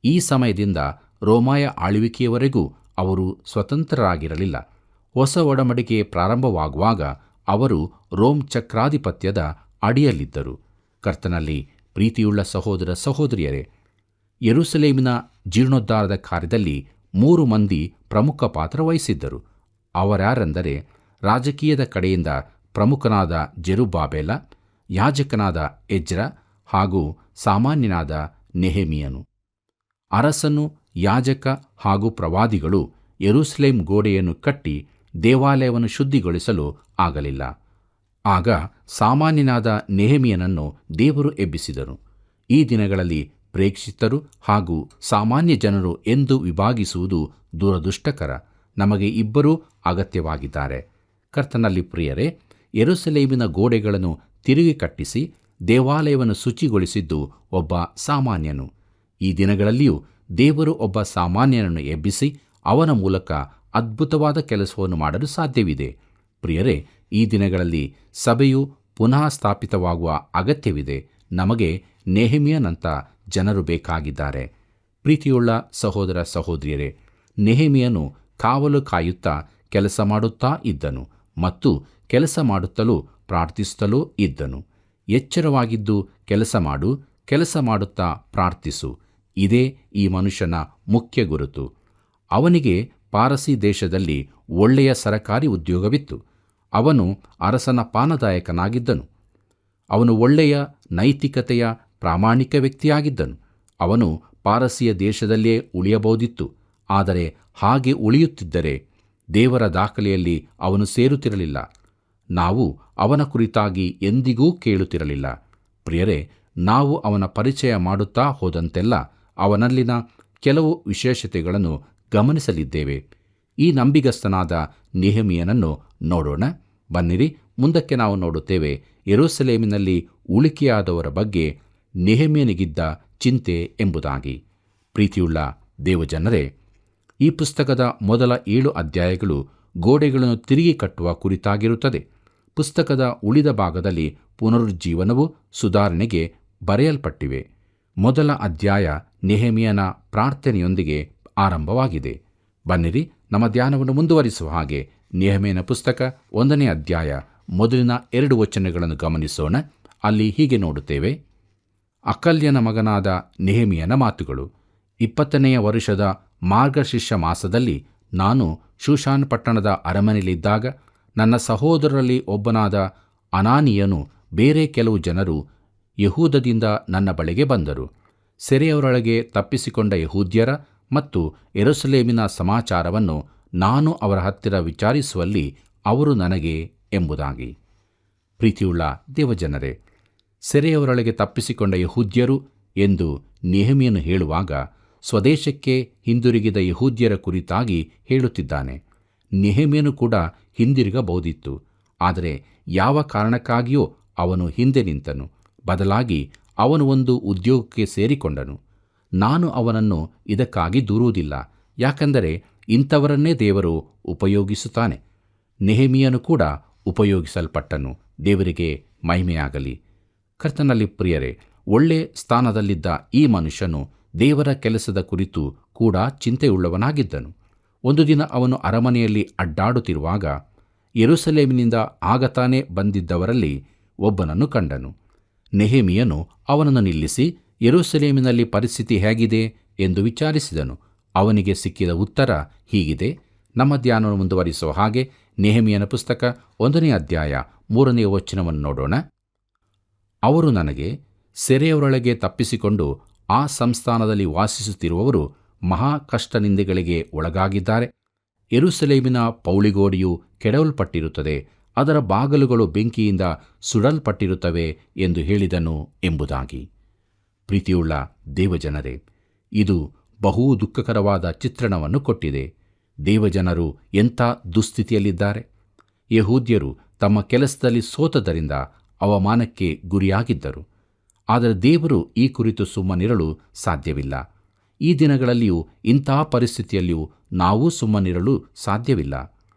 ಈ ಸಮಯದಿಂದ ರೋಮಾಯ ಆಳ್ವಿಕೆಯವರೆಗೂ ಅವರು ಸ್ವತಂತ್ರರಾಗಿರಲಿಲ್ಲ. ಹೊಸ ಒಡಂಬಡಿಕೆ ಪ್ರಾರಂಭವಾಗುವಾಗ ಅವರು ರೋಮ್ ಚಕ್ರಾಧಿಪತ್ಯದ ಅಡಿಯಲ್ಲಿದ್ದರು. ಕರ್ತನಲ್ಲಿ ಪ್ರೀತಿಯುಳ್ಳ ಸಹೋದರ ಸಹೋದರಿಯರೇ, ಯೆರೂಸಲೇಮಿನ ಜೀರ್ಣೋದ್ಧಾರದ ಕಾರ್ಯದಲ್ಲಿ 3 ಮಂದಿ ಪ್ರಮುಖ ಪಾತ್ರ ವಹಿಸಿದ್ದರು. ಅವರ್ಯಾರೆಂದರೆ, ರಾಜಕೀಯದ ಕಡೆಯಿಂದ ಪ್ರಮುಖನಾದ ಜೆರುಬ್ಬಾಬೆಲ, ಯಾಜಕನಾದ ಎಜ್ರ ಹಾಗೂ ಸಾಮಾನ್ಯನಾದ ನೆಹೆಮೀಯನು. ಅರಸನು, ಯಾಜಕ ಹಾಗೂ ಪ್ರವಾದಿಗಳು ಯೆರೂಸಲೇಮ್ ಗೋಡೆಯನ್ನು ಕಟ್ಟಿ ದೇವಾಲಯವನ್ನು ಶುದ್ಧಿಗೊಳಿಸಲು ಆಗಲಿಲ್ಲ. ಆಗ ಸಾಮಾನ್ಯನಾದ ನೆಹೆಮೀಯನನ್ನು ದೇವರು ಎಬ್ಬಿಸಿದನು. ಈ ದಿನಗಳಲ್ಲಿ ಪ್ರೇಕ್ಷಿತರು ಹಾಗೂ ಸಾಮಾನ್ಯ ಜನರು ಎಂದು ವಿಭಾಗಿಸುವುದು ದುರದೃಷ್ಟಕರ. ನಮಗೆ ಇಬ್ಬರೂ ಅಗತ್ಯವಾಗಿದ್ದಾರೆ. ಕರ್ತನಲ್ಲಿ ಪ್ರಿಯರೇ, ಯೆರೂಸಲೇಮಿನ ಗೋಡೆಗಳನ್ನು ತಿರುಗಿ ಕಟ್ಟಿಸಿ ದೇವಾಲಯವನ್ನು ಶುಚಿಗೊಳಿಸಿದ್ದು ಒಬ್ಬ ಸಾಮಾನ್ಯನು. ಈ ದಿನಗಳಲ್ಲಿಯೂ ದೇವರು ಒಬ್ಬ ಸಾಮಾನ್ಯನನ್ನು ಎಬ್ಬಿಸಿ ಅವನ ಮೂಲಕ ಅದ್ಭುತವಾದ ಕೆಲಸವನ್ನು ಮಾಡಲು ಸಾಧ್ಯವಿದೆ. ಪ್ರಿಯರೇ, ಈ ದಿನಗಳಲ್ಲಿ ಸಭೆಯು ಪುನಃ ಸ್ಥಾಪಿತವಾಗುವ ಅಗತ್ಯವಿದೆ. ನಮಗೆ ನೆಹೆಮೀಯನಂಥ ಜನರು ಬೇಕಾಗಿದ್ದಾರೆ. ಪ್ರೀತಿಯುಳ್ಳ ಸಹೋದರ ಸಹೋದರಿಯರೇ, ನೆಹೆಮೀಯನು ಕಾವಲು ಕಾಯುತ್ತಾ ಕೆಲಸ ಮಾಡುತ್ತಾ ಇದ್ದನು ಮತ್ತು ಕೆಲಸ ಮಾಡುತ್ತಲೂ ಪ್ರಾರ್ಥಿಸುತ್ತಲೂ ಇದ್ದನು. ಎಚ್ಚರವಾಗಿದ್ದು ಕೆಲಸ ಮಾಡು, ಕೆಲಸ ಮಾಡುತ್ತಾ ಪ್ರಾರ್ಥಿಸು. ಇದೇ ಈ ಮನುಷ್ಯನ ಮುಖ್ಯ ಗುರುತು. ಅವನಿಗೆ ಪಾರಸಿ ದೇಶದಲ್ಲಿ ಒಳ್ಳೆಯ ಸರಕಾರಿ ಉದ್ಯೋಗವಿತ್ತು. ಅವನು ಅರಸನ ಪಾನದಾಯಕನಾಗಿದ್ದನು. ಅವನು ಒಳ್ಳೆಯ ನೈತಿಕತೆಯ ಪ್ರಾಮಾಣಿಕ ವ್ಯಕ್ತಿಯಾಗಿದ್ದನು. ಅವನು ಪಾರಸಿಯ ದೇಶದಲ್ಲೇ ಉಳಿಯಬಹುದಿತ್ತು. ಆದರೆ ಹಾಗೆ ಉಳಿಯುತ್ತಿದ್ದರೆ ದೇವರ ದಾಖಲೆಯಲ್ಲಿ ಅವನು ಸೇರುತ್ತಿರಲಿಲ್ಲ. ನಾವು ಅವನ ಕುರಿತಾಗಿ ಎಂದಿಗೂ ಕೇಳುತ್ತಿರಲಿಲ್ಲ. ಪ್ರಿಯರೇ, ನಾವು ಅವನ ಪರಿಚಯ ಮಾಡುತ್ತಾ ಹೋದಂತೆಲ್ಲ ಅವನಲ್ಲಿನ ಕೆಲವು ವಿಶೇಷತೆಗಳನ್ನು ಗಮನಿಸಲಿದ್ದೇವೆ. ಈ ನಂಬಿಗಸ್ತನಾದ ನೆಹೆಮೀಯನನ್ನು ನೋಡೋಣ. ಬನ್ನಿರಿ, ಮುಂದಕ್ಕೆ ನಾವು ನೋಡುತ್ತೇವೆ ಯೆರೂಸಲೇಮಿನಲ್ಲಿ ಉಳಿಕೆಯಾದವರ ಬಗ್ಗೆ ನೆಹೆಮೀಯನಿಗಿದ್ದ ಚಿಂತೆ ಎಂಬುದಾಗಿ. ಪ್ರೀತಿಯುಳ್ಳ ದೇವಜನರೇ, ಈ ಪುಸ್ತಕದ ಮೊದಲ 7 ಅಧ್ಯಾಯಗಳು ಗೋಡೆಗಳನ್ನು ತಿರುಗಿ ಕಟ್ಟುವ ಕುರಿತಾಗಿರುತ್ತದೆ. ಪುಸ್ತಕದ ಉಳಿದ ಭಾಗದಲ್ಲಿ ಪುನರುಜ್ಜೀವನವು ಸುಧಾರಣೆಗೆ ಬರೆಯಲ್ಪಟ್ಟಿವೆ. ಮೊದಲ ಅಧ್ಯಾಯ ನೆಹೆಮೀಯನ ಪ್ರಾರ್ಥನೆಯೊಂದಿಗೆ ಆರಂಭವಾಗಿದೆ. ಬನ್ನಿರಿ, ನಮ್ಮ ಧ್ಯಾನವನ್ನು ಮುಂದುವರಿಸುವ ಹಾಗೆ ನೆಹೆಮೀಯನ ಪುಸ್ತಕ 1ನೇ ಅಧ್ಯಾಯ ಮೊದಲಿನ 2 ವಚನಗಳನ್ನು ಗಮನಿಸೋಣ. ಅಲ್ಲಿ ಹೀಗೆ ನೋಡುತ್ತೇವೆ: ಅಕಲ್ಯನ ಮಗನಾದ ನೆಹೆಮೀಯನ ಮಾತುಗಳು. 20ನೆಯ ವರುಷದ ಮಾರ್ಗಶಿರ್ಷ ಮಾಸದಲ್ಲಿ ನಾನು ಶೂಷಾನ್ ಪಟ್ಟಣದ ಅರಮನೆಯಲ್ಲಿದ್ದಾಗ ನನ್ನ ಸಹೋದರರಲ್ಲಿ ಒಬ್ಬನಾದ ಅನಾನೀಯನು ಬೇರೆ ಕೆಲವು ಜನರು ಯಹೂದದಿಂದ ನನ್ನ ಬಳಿಗೆ ಬಂದರು. ಸೆರೆಯವರೊಳಗೆ ತಪ್ಪಿಸಿಕೊಂಡ ಯಹೂದ್ಯರ ಮತ್ತು ಯೆರೂಸಲೇಮಿನ ಸಮಾಚಾರವನ್ನು ನಾನು ಅವರ ಹತ್ತಿರ ವಿಚಾರಿಸುವಲ್ಲಿ ಅವರು ನನಗೆ ಎಂಬುದಾಗಿ. ಪ್ರೀತಿಯುಳ್ಳ ದೇವಜನರೇ, ಸೆರೆಯವರೊಳಗೆ ತಪ್ಪಿಸಿಕೊಂಡ ಯಹೂದ್ಯರು ಎಂದು ನೆಹೆಮೀಯನು ಹೇಳುವಾಗ ಸ್ವದೇಶಕ್ಕೆ ಹಿಂದಿರುಗಿದ ಯಹೂದ್ಯರ ಕುರಿತಾಗಿ ಹೇಳುತ್ತಿದ್ದಾನೆ. ನೆಹೆಮೀಯನು ಕೂಡ ಹಿಂದಿರುಗಬಹುದಿತ್ತು, ಆದರೆ ಯಾವ ಕಾರಣಕ್ಕಾಗಿಯೋ ಅವನು ಹಿಂದೆ ನಿಂತನು. ಬದಲಾಗಿ ಅವನು ಒಂದು ಉದ್ಯೋಗಕ್ಕೆ ಸೇರಿಕೊಂಡನು. ನಾನು ಅವನನ್ನು ಇದಕ್ಕಾಗಿ ದೂರುವುದಿಲ್ಲ, ಯಾಕೆಂದರೆ ಇಂಥವರನ್ನೇ ದೇವರು ಉಪಯೋಗಿಸುತ್ತಾನೆ. ನೆಹೆಮೀಯನು ಕೂಡ ಉಪಯೋಗಿಸಲ್ಪಟ್ಟನು. ದೇವರಿಗೆ ಮಹಿಮೆಯಾಗಲಿ. ಕರ್ತನಲ್ಲಿ ಪ್ರಿಯರೇ, ಒಳ್ಳೆ ಸ್ಥಾನದಲ್ಲಿದ್ದ ಈ ಮನುಷ್ಯನು ದೇವರ ಕೆಲಸದ ಕುರಿತು ಕೂಡ ಚಿಂತೆಯುಳ್ಳವನಾಗಿದ್ದನು. ಒಂದು ದಿನ ಅವನು ಅರಮನೆಯಲ್ಲಿ ಅಡ್ಡಾಡುತ್ತಿರುವಾಗ ಯೆರೂಸಲೇಮಿನಿಂದ ಆಗತಾನೆ ಬಂದಿದ್ದವರಲ್ಲಿ ಒಬ್ಬನನ್ನು ಕಂಡನು. ನೆಹೆಮೀಯನು ಅವನನ್ನು ನಿಲ್ಲಿಸಿ, ಯೆರೂಸಲೇಮಿನಲ್ಲಿ ಪರಿಸ್ಥಿತಿ ಹೇಗಿದೆ ಎಂದು ವಿಚಾರಿಸಿದನು. ಅವನಿಗೆ ಸಿಕ್ಕಿದ ಉತ್ತರ ಹೀಗಿದೆ. ನಮ್ಮ ಧ್ಯಾನವನ್ನು ಮುಂದುವರಿಸುವ ಹಾಗೆ ನೆಹೆಮೀಯನ ಪುಸ್ತಕ 1ನೇ ಅಧ್ಯಾಯ 3ನೇ ವಚನವನ್ನು ನೋಡೋಣ. ಅವರು ನನಗೆ, ಸೆರೆಯವರೊಳಗೆ ತಪ್ಪಿಸಿಕೊಂಡು ಆ ಸಂಸ್ಥಾನದಲ್ಲಿ ವಾಸಿಸುತ್ತಿರುವವರು ಮಹಾ ಕಷ್ಟ ನಿಂದೆಗಳಿಗೆ ಒಳಗಾಗಿದ್ದಾರೆ. ಯೆರೂಸಲೇಮಿನ ಪೌಳಿಗೋಡೆಯು ಕೆಡವಲ್ಪಟ್ಟಿರುತ್ತದೆ, ಅದರ ಬಾಗಲುಗಳು ಬೆಂಕಿಯಿಂದ ಸುಡಲ್ಪಟ್ಟಿರುತ್ತವೆ ಎಂದು ಹೇಳಿದನು ಎಂಬುದಾಗಿ. ಪ್ರೀತಿಯುಳ್ಳ ದೇವಜನರೇ, ಇದು ಬಹು ದುಃಖಕರವಾದ ಚಿತ್ರಣವನ್ನು ಕೊಟ್ಟಿದೆ. ದೇವಜನರು ಎಂಥ ದುಸ್ಥಿತಿಯಲ್ಲಿದ್ದಾರೆ. ಯಹೂದ್ಯರು ತಮ್ಮ ಕೆಲಸದಲ್ಲಿ ಸೋತದರಿಂದ ಅವಮಾನಕ್ಕೆ ಗುರಿಯಾಗಿದ್ದರು. ಆದರೆ ದೇವರು ಈ ಕುರಿತು ಸುಮ್ಮನಿರಲು ಸಾಧ್ಯವಿಲ್ಲ. ಈ ದಿನಗಳಲ್ಲಿಯೂ ಇಂಥ ಪರಿಸ್ಥಿತಿಯಲ್ಲಿಯೂ ನಾವು ಸುಮ್ಮನಿರಲು ಸಾಧ್ಯವಿಲ್ಲ.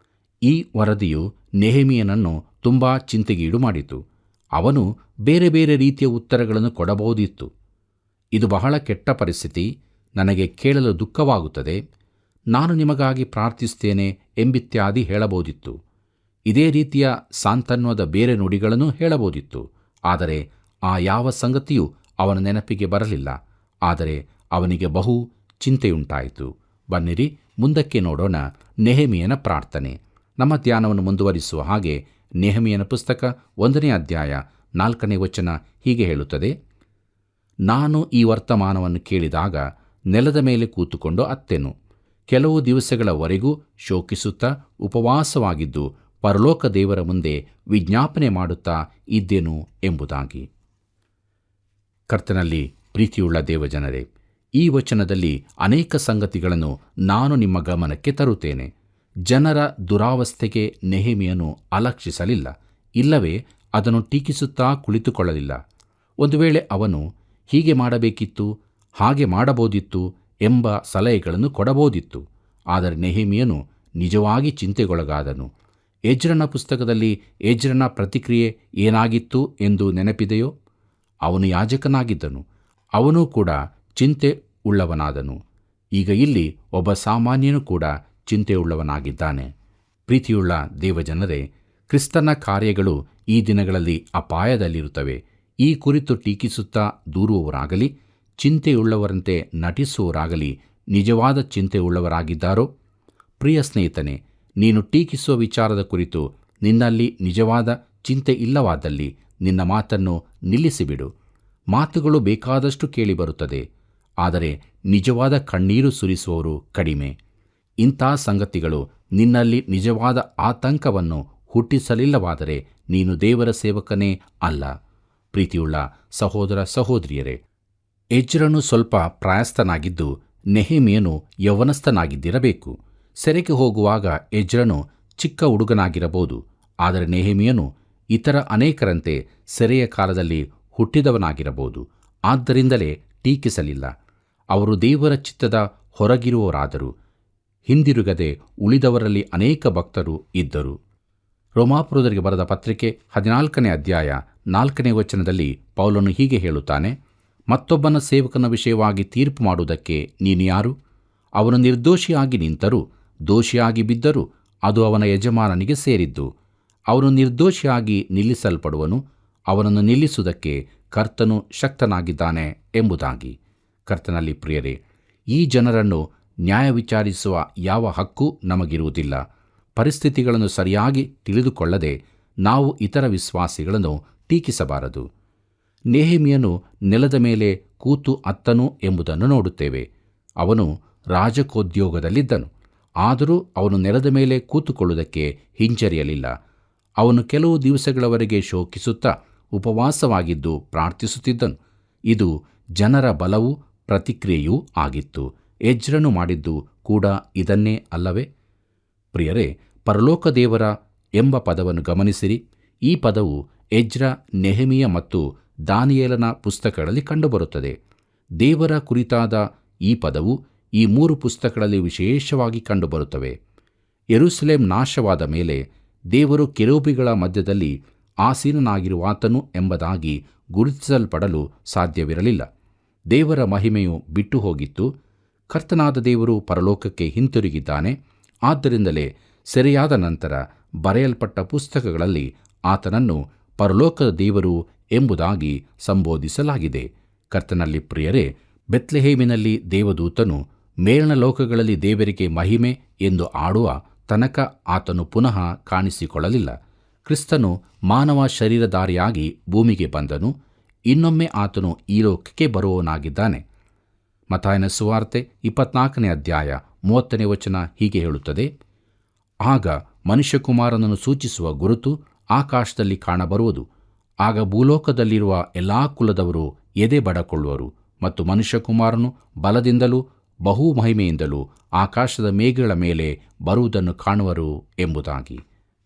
ಈ ವರದಿಯು ನೆಹೆಮೀಯನನ್ನು ತುಂಬ ಚಿಂತೆಗೀಡು ಮಾಡಿತು. ಅವನು ಬೇರೆ ಬೇರೆ ರೀತಿಯ ಉತ್ತರಗಳನ್ನು ಕೊಡಬಹುದಿತ್ತು. ಇದು ಬಹಳ ಕೆಟ್ಟ ಪರಿಸ್ಥಿತಿ, ನನಗೆ ಕೇಳಲು ದುಃಖವಾಗುತ್ತದೆ, ನಾನು ನಿಮಗಾಗಿ ಪ್ರಾರ್ಥಿಸುತ್ತೇನೆ ಎಂಬಿತ್ಯಾದಿ ಹೇಳಬಹುದಿತ್ತು. ಇದೇ ರೀತಿಯ ಸಾಂತ್ವನದ ಬೇರೆ ನುಡಿಗಳನ್ನು ಹೇಳಬಹುದಿತ್ತು. ಆದರೆ ಆ ಯಾವ ಸಂಗತಿಯೂ ಅವನ ನೆನಪಿಗೆ ಬರಲಿಲ್ಲ. ಆದರೆ ಅವನಿಗೆ ಬಹು ಚಿಂತೆಯುಂಟಾಯಿತು. ಬನ್ನಿರಿ, ಮುಂದಕ್ಕೆ ನೋಡೋಣ ನೆಹೆಮೀಯನ ಪ್ರಾರ್ಥನೆ. ನಮ್ಮ ಧ್ಯಾನವನ್ನು ಮುಂದುವರಿಸುವ ಹಾಗೆ ನೆಹೆಮೀಯನ ಪುಸ್ತಕ 1ನೇ ಅಧ್ಯಾಯ 4ನೇ ವಚನ ಹೀಗೆ ಹೇಳುತ್ತದೆ: ನಾನು ಈ ವರ್ತಮಾನವನ್ನು ಕೇಳಿದಾಗ ನೆಲದ ಮೇಲೆ ಕೂತುಕೊಂಡು ಅತ್ತೆನು. ಕೆಲವು ದಿವಸಗಳವರೆಗೂ ಶೋಕಿಸುತ್ತಾ ಉಪವಾಸವಾಗಿದ್ದು ಪರಲೋಕ ದೇವರ ಮುಂದೆ ವಿಜ್ಞಾಪನೆ ಮಾಡುತ್ತಾ ಇದ್ದೆನು ಎಂಬುದಾಗಿ. ಕರ್ತನಲ್ಲಿ ಪ್ರೀತಿಯುಳ್ಳ ದೇವಜನರೇ, ಈ ವಚನದಲ್ಲಿ ಅನೇಕ ಸಂಗತಿಗಳನ್ನು ನಾನು ನಿಮ್ಮ ಗಮನಕ್ಕೆ ತರುತ್ತೇನೆ. ಜನರ ದುರಾವಸ್ಥೆಗೆ ನೆಹೆಮೀಯನು ಅಲಕ್ಷಿಸಲಿಲ್ಲ, ಇಲ್ಲವೇ ಅದನ್ನು ಟೀಕಿಸುತ್ತಾ ಕುಳಿತುಕೊಳ್ಳಲಿಲ್ಲ. ಒಂದು ವೇಳೆ ಅವನು ಹೀಗೆ ಮಾಡಬೇಕಿತ್ತು, ಹಾಗೆ ಮಾಡಬಹುದಿತ್ತು ಎಂಬ ಸಲಹೆಗಳನ್ನು ಕೊಡಬಹುದಿತ್ತು. ಆದರೆ ನೆಹೆಮೀಯನು ನಿಜವಾಗಿ ಚಿಂತೆಗೊಳಗಾದನು. ಎಜ್ರನ ಪುಸ್ತಕದಲ್ಲಿ ಎಜ್ರನ ಪ್ರತಿಕ್ರಿಯೆ ಏನಾಗಿತ್ತು ಎಂದು ನೆನಪಿದೆಯೋ? ಅವನು ಯಾಜಕನಾಗಿದ್ದನು, ಅವನೂ ಕೂಡ ಚಿಂತೆ ಉಳ್ಳವನಾದನು. ಈಗ ಇಲ್ಲಿ ಒಬ್ಬ ಸಾಮಾನ್ಯನೂ ಕೂಡ ಚಿಂತೆಯುಳ್ಳವನಾಗಿದ್ದಾನೆ. ಪ್ರೀತಿಯುಳ್ಳ ದೇವಜನರೇ, ಕ್ರಿಸ್ತನ ಕಾರ್ಯಗಳು ಈ ದಿನಗಳಲ್ಲಿ ಅಪಾಯದಲ್ಲಿರುತ್ತವೆ. ಈ ಕುರಿತು ಟೀಕಿಸುತ್ತಾ ದೂರುವವರಾಗಲಿ, ಚಿಂತೆಯುಳ್ಳವರಂತೆ ನಟಿಸುವವರಾಗಲಿ ನಿಜವಾದ ಚಿಂತೆಯುಳ್ಳವರಾಗಿದ್ದಾರೋ? ಪ್ರಿಯ ಸ್ನೇಹಿತನೇ, ನೀನು ಟೀಕಿಸುವ ವಿಚಾರದ ಕುರಿತು ನಿನ್ನಲ್ಲಿ ನಿಜವಾದ ಚಿಂತೆ ಇಲ್ಲವಾದಲ್ಲಿ ನಿನ್ನ ಮಾತನ್ನು ನಿಲ್ಲಿಸಿಬಿಡು. ಮಾತುಗಳು ಬೇಕಾದಷ್ಟು ಕೇಳಿಬರುತ್ತದೆ, ಆದರೆ ನಿಜವಾದ ಕಣ್ಣೀರು ಸುರಿಸುವವರು ಕಡಿಮೆ. ಇಂಥ ಸಂಗತಿಗಳು ನಿನ್ನಲ್ಲಿ ನಿಜವಾದ ಆತಂಕವನ್ನು ಹುಟ್ಟಿಸಲಿಲ್ಲವಾದರೆ ನೀನು ದೇವರ ಸೇವಕನೇ ಅಲ್ಲ. ಪ್ರೀತಿಯುಳ್ಳ ಸಹೋದರ ಸಹೋದರಿಯರೇ, ಎಜ್ರನು ಸ್ವಲ್ಪ ಪ್ರಾಯಸ್ಥನಾಗಿದ್ದು ನೆಹೆಮೀಯನು ಯೌವನಸ್ಥನಾಗಿದ್ದಿರಬೇಕು. ಸೆರೆಗೆ ಹೋಗುವಾಗ ಎಜ್ರನು ಚಿಕ್ಕ ಹುಡುಗನಾಗಿರಬಹುದು, ಆದರೆ ನೆಹೆಮೀಯನು ಇತರ ಅನೇಕರಂತೆ ಸೆರೆಯ ಕಾಲದಲ್ಲಿ ಹುಟ್ಟಿದವನಾಗಿರಬಹುದು. ಆದ್ದರಿಂದಲೇ ಟೀಕಿಸಲಿಲ್ಲ. ಅವರು ದೇವರ ಚಿತ್ತದ ಹೊರಗಿರುವವರಾದರು. ಹಿಂದಿರುಗದೆ ಉಳಿದವರಲ್ಲಿ ಅನೇಕ ಭಕ್ತರು ಇದ್ದರು. ರೋಮಾಪುರದವರಿಗೆ ಬರೆದ ಪತ್ರಿಕೆ 14ನೇ ಅಧ್ಯಾಯ 4ನೇ ವಚನದಲ್ಲಿ ಪೌಲನು ಹೀಗೆ ಹೇಳುತ್ತಾನೆ: ಮತ್ತೊಬ್ಬನ ಸೇವಕನ ವಿಷಯವಾಗಿ ತೀರ್ಪು ಮಾಡುವುದಕ್ಕೆ ನೀನು ಯಾರು? ಅವನು ನಿರ್ದೋಷಿಯಾಗಿ ನಿಂತರೂ ದೋಷಿಯಾಗಿ ಬಿದ್ದರೂ ಅದು ಅವನ ಯಜಮಾನನಿಗೆ ಸೇರಿದ್ದು. ಅವನು ನಿರ್ದೋಷಿಯಾಗಿ ನಿಲ್ಲಿಸಲ್ಪಡುವನು, ಅವನನ್ನು ನಿಲ್ಲಿಸುವುದಕ್ಕೆ ಕರ್ತನು ಶಕ್ತನಾಗಿದ್ದಾನೆ ಎಂಬುದಾಗಿ. ಕರ್ತನಲ್ಲಿ ಪ್ರಿಯರೇ, ಈ ಜನರನ್ನು ನ್ಯಾಯ ವಿಚಾರಿಸುವ ಯಾವ ಹಕ್ಕು ನಮಗಿರುವುದಿಲ್ಲ. ಪರಿಸ್ಥಿತಿಗಳನ್ನು ಸರಿಯಾಗಿ ತಿಳಿದುಕೊಳ್ಳದೆ ನಾವು ಇತರ ವಿಶ್ವಾಸಿಗಳನ್ನು ಟೀಕಿಸಬಾರದು. ನೆಹೆಮೀಯನು ನೆಲದ ಮೇಲೆ ಕೂತು ಅತ್ತನು ಎಂಬುದನ್ನು ನೋಡುತ್ತೇವೆ. ಅವನು ರಾಜಕೋದ್ಯೋಗದಲ್ಲಿದ್ದನು, ಆದರೂ ಅವನು ನೆಲದ ಮೇಲೆ ಕೂತುಕೊಳ್ಳುವುದಕ್ಕೆ ಹಿಂಜರಿಯಲಿಲ್ಲ. ಅವನು ಕೆಲವು ದಿವಸಗಳವರೆಗೆ ಶೋಕಿಸುತ್ತಾ ಉಪವಾಸವಾಗಿದ್ದು ಪ್ರಾರ್ಥಿಸುತ್ತಿದ್ದನು. ಇದು ಜನರ ಬಲವೂ ಪ್ರತಿಕ್ರಿಯೆಯೂ ಆಗಿತ್ತು. ಎಜ್ರನು ಮಾಡಿದ್ದು ಕೂಡ ಇದನ್ನೇ ಅಲ್ಲವೇ? ಪ್ರಿಯರೇ, ಪರಲೋಕ ದೇವರ ಎಂಬ ಪದವನ್ನು ಗಮನಿಸಿರಿ. ಈ ಪದವು ಎಜ್ರ, ನೆಹೆಮೀಯ ಮತ್ತು ದಾನಿಯೇಲನ ಪುಸ್ತಕಗಳಲ್ಲಿ ಕಂಡುಬರುತ್ತದೆ. ದೇವರ ಕುರಿತಾದ ಈ ಪದವು ಈ 3 ಪುಸ್ತಕಗಳಲ್ಲಿ ವಿಶೇಷವಾಗಿ ಕಂಡುಬರುತ್ತವೆ. ಯೆರೂಸಲೇಮ್ ನಾಶವಾದ ಮೇಲೆ ದೇವರು ಕೆರೂಬಿಗಳ ಮಧ್ಯದಲ್ಲಿ ಆಸೀನನಾಗಿರುವಾತನು ಎಂಬುದಾಗಿ ಗುರುತಿಸಲ್ಪಡಲು ಸಾಧ್ಯವಿರಲಿಲ್ಲ. ದೇವರ ಮಹಿಮೆಯು ಬಿಟ್ಟು ಹೋಗಿತ್ತು. ಕರ್ತನಾದ ದೇವರು ಪರಲೋಕಕ್ಕೆ ಹಿಂತಿರುಗಿದ್ದಾನೆ. ಆದ್ದರಿಂದಲೇ ಸೆರೆಯಾದ ನಂತರ ಬರೆಯಲ್ಪಟ್ಟ ಪುಸ್ತಕಗಳಲ್ಲಿ ಆತನನ್ನು ಪರಲೋಕದ ದೇವರು ಎಂಬುದಾಗಿ ಸಂಬೋಧಿಸಲಾಗಿದೆ. ಕರ್ತನಲ್ಲಿ ಪ್ರಿಯರೇ, ಬೆತ್ಲೆಹೇಮಿನಲ್ಲಿ ದೇವದೂತನು ಮೇಲಿನ ಲೋಕಗಳಲ್ಲಿ ದೇವರಿಗೆ ಮಹಿಮೆ ಎಂದು ಆಡುವ ತನಕ ಆತನು ಪುನಃ ಕಾಣಿಸಿಕೊಳ್ಳಲಿಲ್ಲ. ಕ್ರಿಸ್ತನು ಮಾನವ ಶರೀರಧಾರಿಯಾಗಿ ಭೂಮಿಗೆ ಬಂದನು. ಇನ್ನೊಮ್ಮೆ ಆತನು ಈ ಲೋಕಕ್ಕೆ ಬರುವವನಾಗಿದ್ದಾನೆ. ಮತ್ತಾಯನ ಸುವಾರ್ತೆ 24ನೇ ಅಧ್ಯಾಯ 30ನೇ ವಚನ ಹೀಗೆ ಹೇಳುತ್ತದೆ: ಆಗ ಮನುಷ್ಯಕುಮಾರನನ್ನು ಸೂಚಿಸುವ ಗುರುತು ಆಕಾಶದಲ್ಲಿ ಕಾಣಬರುವುದು. ಆಗ ಭೂಲೋಕದಲ್ಲಿರುವ ಎಲ್ಲಾ ಕುಲದವರು ಎದೆ ಬಡಕೊಳ್ಳುವರು ಮತ್ತು ಮನುಷ್ಯಕುಮಾರನು ಬಲದಿಂದಲೂ ಬಹು ಮಹಿಮೆಯಿಂದಲೂ ಆಕಾಶದ ಮೇಘಗಳ ಮೇಲೆ ಬರುವುದನ್ನು ಕಾಣುವರು ಎಂಬುದಾಗಿ.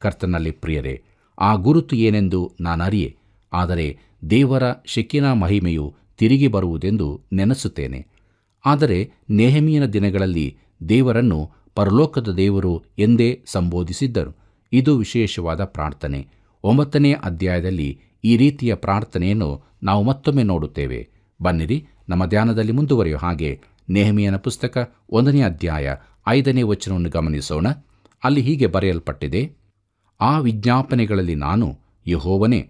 ಕರ್ತನಲ್ಲಿ ಪ್ರಿಯರೇ, ಆ ಗುರುತು ಏನೆಂದು ನಾನರಿಯೆ, ಆದರೆ ದೇವರ ಶೆಕಿನ ಮಹಿಮೆಯು ತಿರುಗಿ ಬರುವುದೆಂದು ನೆನೆಸುತ್ತೇನೆ. ಆದರೆ ನೆಹೆಮೀಯನ ದಿನಗಳಲ್ಲಿ ದೇವರನ್ನು ಪರಲೋಕದ ದೇವರು ಎಂದೇ ಸಂಬೋಧಿಸಿದ್ದರು. ಇದು ವಿಶೇಷವಾದ ಪ್ರಾರ್ಥನೆ. 9ನೇ ಅಧ್ಯಾಯದಲ್ಲಿ ಈ ರೀತಿಯ ಪ್ರಾರ್ಥನೆಯನ್ನು ನಾವು ಮತ್ತೊಮ್ಮೆ ನೋಡುತ್ತೇವೆ. ಬನ್ನಿರಿ, ನಮ್ಮ ಧ್ಯಾನದಲ್ಲಿ ಮುಂದುವರಿಯುವ ಹಾಗೆ ನೆಹೆಮೀಯನ ಪುಸ್ತಕ 1ನೇ ಅಧ್ಯಾಯ 5ನೇ ವಚನವನ್ನು ಗಮನಿಸೋಣ. ಅಲ್ಲಿ ಹೀಗೆ ಬರೆಯಲ್ಪಟ್ಟಿದೆ: ಆ ವಿಜ್ಞಾಪನೆಗಳಲ್ಲಿ ನಾನು, ಯೆಹೋವನೇ,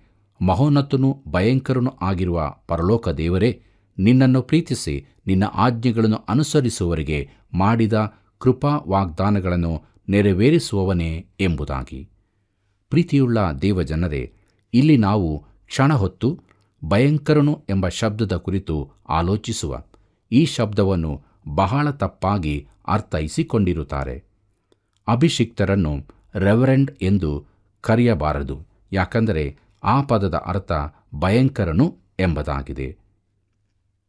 ಮಹೋನ್ನತನೂ ಭಯಂಕರನೂ ಆಗಿರುವ ಪರಲೋಕ ದೇವರೇ, ನಿನ್ನನ್ನು ಪ್ರೀತಿಸಿ ನಿನ್ನ ಆಜ್ಞೆಗಳನ್ನು ಅನುಸರಿಸುವವರಿಗೆ ಮಾಡಿದ ಕೃಪಾ ವಾಗ್ದಾನಗಳನ್ನು ನೆರವೇರಿಸುವವನೇ ಎಂಬುದಾಗಿ. ಪ್ರೀತಿಯುಳ್ಳ ದೇವಜನರೇ, ಇಲ್ಲಿ ನಾವು ಕ್ಷಣ ಹೊತ್ತು ಭಯಂಕರನು ಎಂಬ ಶಬ್ದದ ಕುರಿತು ಆಲೋಚಿಸುವ. ಈ ಶಬ್ದವನ್ನು ಬಹಳ ತಪ್ಪಾಗಿ ಅರ್ಥೈಸಿಕೊಂಡಿರುತ್ತಾರೆ. ಅಭಿಷಿಕ್ತರನ್ನು ರೆವರೆಂಡ್ ಎಂದು ಕರೆಯಬಾರದು, ಯಾಕಂದರೆ ಆ ಪದದ ಅರ್ಥ ಭಯಂಕರನು ಎಂಬುದಾಗಿದೆ.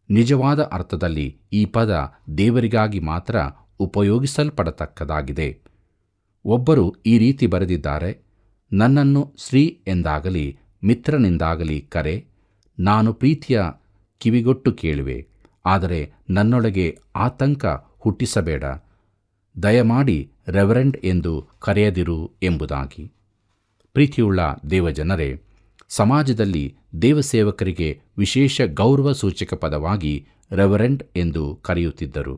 ನಿಜವಾದ ಅರ್ಥದಲ್ಲಿ ಈ ಪದ ದೇವರಿಗಾಗಿ ಮಾತ್ರ ಉಪಯೋಗಿಸಲ್ಪಡತಕ್ಕದಾಗಿದೆ. ಒಬ್ಬರು ಈ ರೀತಿ ಬರೆದಿದ್ದಾರೆ: ನನ್ನನ್ನು ಶ್ರೀ ಎಂದಾಗಲಿ ಮಿತ್ರನೆಂದಾಗಲಿ ಕರೆ, ನಾನು ಪ್ರೀತಿಯ ಕಿವಿಗೊಟ್ಟು ಕೇಳುವೆ, ಆದರೆ ನನ್ನೊಳಗೆ ಆತಂಕ ಹುಟ್ಟಿಸಬೇಡ. ದಯಮಾಡಿ ರೆವರೆಂಡ್ ಎಂದು ಕರೆಯದಿರು ಎಂಬುದಾಗಿ. ಪ್ರೀತಿಯುಳ್ಳ ದೇವಜನರೇ, ಸಮಾಜದಲ್ಲಿ ದೇವಸೇವಕರಿಗೆ ವಿಶೇಷ ಗೌರವ ಸೂಚಕ ಪದವಾಗಿ ರೆವರೆಂಡ್ ಎಂದು ಕರೆಯುತ್ತಿದ್ದರು.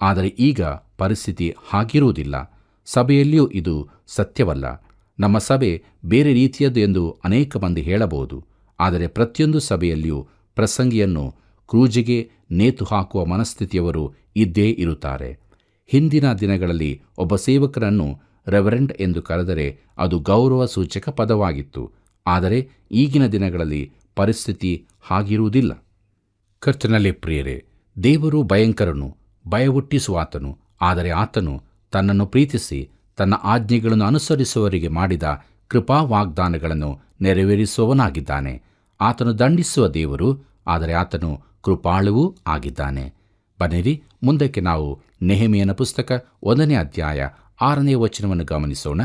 ಆದರೆ ಈಗ ಪರಿಸ್ಥಿತಿ ಹಾಗಿರುವುದಿಲ್ಲ. ಸಭೆಯಲ್ಲಿಯೂ ಇದು ಸತ್ಯವಲ್ಲ. ನಮ್ಮ ಸಭೆ ಬೇರೆ ರೀತಿಯದ್ದು ಎಂದು ಅನೇಕ ಮಂದಿ ಹೇಳಬಹುದು. ಆದರೆ ಪ್ರತಿಯೊಂದು ಸಭೆಯಲ್ಲಿಯೂ ಪ್ರಸಂಗಿಯನ್ನು ಕ್ರೂಜಿಗೆ ನೇತು ಹಾಕುವ ಮನಸ್ಥಿತಿಯವರು ಇದ್ದೇ ಇರುತ್ತಾರೆ. ಹಿಂದಿನ ದಿನಗಳಲ್ಲಿ ಒಬ್ಬ ಸೇವಕರನ್ನು ರೆವರೆಂಡ್ ಎಂದು ಕರೆದರೆ ಅದು ಗೌರವ ಸೂಚಕ ಪದವಾಗಿತ್ತು. ಆದರೆ ಈಗಿನ ದಿನಗಳಲ್ಲಿ ಪರಿಸ್ಥಿತಿ ಹಾಗಿರುವುದಿಲ್ಲ. ಕರ್ತನಲ್ಲಿ ಪ್ರಿಯರೇ, ದೇವರು ಭಯಂಕರನು, ಭಯಹುಟ್ಟಿಸುವಾತನು. ಆದರೆ ಆತನು ತನ್ನನ್ನು ಪ್ರೀತಿಸಿ ತನ್ನ ಆಜ್ಞೆಗಳನ್ನು ಅನುಸರಿಸುವವರಿಗೆ ಮಾಡಿದ ಕೃಪಾ ವಾಗ್ದಾನಗಳನ್ನು ನೆರವೇರಿಸುವವನಾಗಿದ್ದಾನೆ. ಆತನು ದಂಡಿಸುವ ದೇವರು, ಆದರೆ ಆತನು ಕೃಪಾಳುವೂ ಆಗಿದ್ದಾನೆ. ಬನ್ನಿರಿ, ಮುಂದಕ್ಕೆ ನಾವು ನೆಹೆಮೀಯನ ಪುಸ್ತಕ 1ನೇ ಅಧ್ಯಾಯ 6ನೇ ವಚನವನ್ನು ಗಮನಿಸೋಣ.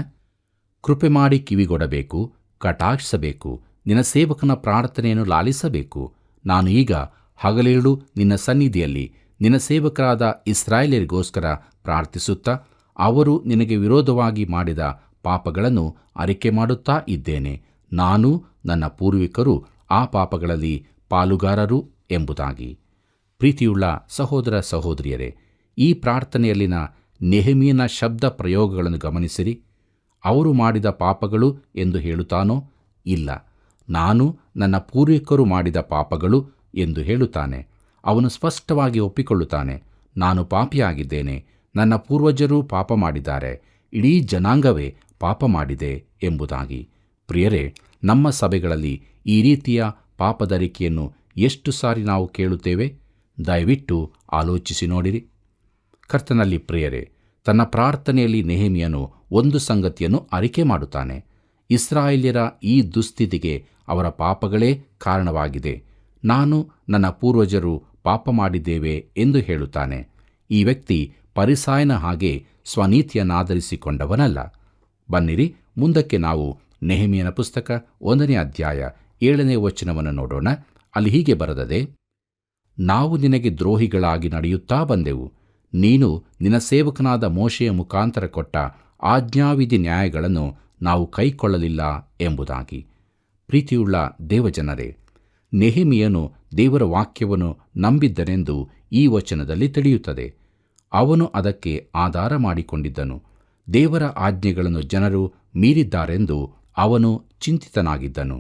ಕೃಪೆ ಮಾಡಿ ಕಿವಿಗೊಡಬೇಕು, ಕಟಾಕ್ಷಿಸಬೇಕು, ನಿನ್ನ ಸೇವಕನ ಪ್ರಾರ್ಥನೆಯನ್ನು ಲಾಲಿಸಬೇಕು. ನಾನು ಈಗ ಹಗಲಿರುಳು ನಿನ್ನ ಸನ್ನಿಧಿಯಲ್ಲಿ ನಿನ್ನ ಸೇವಕರಾದ ಇಸ್ರಾಯೇಲರಿಗೋಸ್ಕರ ಪ್ರಾರ್ಥಿಸುತ್ತಾ ಅವರು ನಿನಗೆ ವಿರೋಧವಾಗಿ ಮಾಡಿದ ಪಾಪಗಳನ್ನು ಅರಿಕೆ ಮಾಡುತ್ತಾ ಇದ್ದೇನೆ. ನಾನು ನನ್ನ ಪೂರ್ವಿಕರು ಆ ಪಾಪಗಳಲ್ಲಿ ಪಾಲುಗಾರರು ಎಂಬುದಾಗಿ. ಪ್ರೀತಿಯುಳ್ಳ ಸಹೋದರ ಸಹೋದರಿಯರೇ, ಈ ಪ್ರಾರ್ಥನೆಯಲ್ಲಿನ ನೆಹೆಮೀಯನ ಶಬ್ದ ಪ್ರಯೋಗಗಳನ್ನು ಗಮನಿಸಿರಿ. ಅವರು ಮಾಡಿದ ಪಾಪಗಳು ಎಂದು ಹೇಳುತ್ತಾನೋ? ಇಲ್ಲ, ನಾನು ನನ್ನ ಪೂರ್ವಿಕರು ಮಾಡಿದ ಪಾಪಗಳು ಎಂದು ಹೇಳುತ್ತಾನೆ. ಅವನು ಸ್ಪಷ್ಟವಾಗಿ ಒಪ್ಪಿಕೊಳ್ಳುತ್ತಾನೆ, ನಾನು ಪಾಪಿಯಾಗಿದ್ದೇನೆ, ನನ್ನ ಪೂರ್ವಜರೂ ಪಾಪ ಮಾಡಿದ್ದಾರೆ, ಇಡೀ ಜನಾಂಗವೇ ಪಾಪ ಮಾಡಿದೆ ಎಂಬುದಾಗಿ. ಪ್ರಿಯರೇ, ನಮ್ಮ ಸಭೆಗಳಲ್ಲಿ ಈ ರೀತಿಯ ಪಾಪದರಿಕೆಯನ್ನು ಎಷ್ಟು ಸಾರಿ ನಾವು ಕೇಳುತ್ತೇವೆ? ದಯವಿಟ್ಟು ಆಲೋಚಿಸಿ ನೋಡಿರಿ. ಕರ್ತನಲ್ಲಿ ಪ್ರಿಯರೇ, ತನ್ನ ಪ್ರಾರ್ಥನೆಯಲ್ಲಿ ನೆಹೆಮೀಯನು ಒಂದು ಸಂಗತಿಯನ್ನು ಅರಿಕೆ ಮಾಡುತ್ತಾನೆ. ಇಸ್ರಾಯೇಲ್ಯರ ಈ ದುಸ್ಥಿತಿಗೆ ಅವರ ಪಾಪಗಳೇ ಕಾರಣವಾಗಿದೆ. ನಾನು ನನ್ನ ಪೂರ್ವಜರು ಪಾಪ ಮಾಡಿದ್ದೇವೆ ಎಂದು ಹೇಳುತ್ತಾನೆ. ಈ ವ್ಯಕ್ತಿ ಫರಿಸಾಯನ ಹಾಗೆ ಸ್ವನೀತಿಯನ್ನಾಧರಿಸಿಕೊಂಡವನಲ್ಲ. ಬನ್ನಿರಿ, ಮುಂದಕ್ಕೆ ನಾವು ನೆಹೆಮೀಯನ ಪುಸ್ತಕ 1ನೇ ಅಧ್ಯಾಯ 7ನೇ ವಚನವನ್ನು ನೋಡೋಣ. ಅಲ್ಲಿ ಹೀಗೆ ಬರೆದದೆ: ನಾವು ನಿನಗೆ ದ್ರೋಹಿಗಳಾಗಿ ನಡೆಯುತ್ತಾ ಬಂದೆವು. ನೀನು ನಿನ್ನ ಸೇವಕನಾದ ಮೋಶೆಯ ಮುಖಾಂತರ ಕೊಟ್ಟ ಆಜ್ಞಾವಿಧಿ ನ್ಯಾಯಗಳನ್ನು ನಾವು ಕೈಕೊಳ್ಳಲಿಲ್ಲ ಎಂಬುದಾಗಿ. ಪ್ರೀತಿಯುಳ್ಳ ದೇವಜನರೇ, ನೆಹೆಮೀಯನು ದೇವರ ವಾಕ್ಯವನ್ನು ನಂಬಿದ್ದನೆಂದು ಈ ವಚನದಲ್ಲಿ ತಿಳಿಯುತ್ತದೆ. ಅವನು ಅದಕ್ಕೆ ಆಧಾರ ಮಾಡಿಕೊಂಡಿದ್ದನು. ದೇವರ ಆಜ್ಞೆಗಳನ್ನು ಜನರು ಮೀರಿದ್ದಾರೆಂದು ಅವನು ಚಿಂತಿತನಾಗಿದ್ದನು.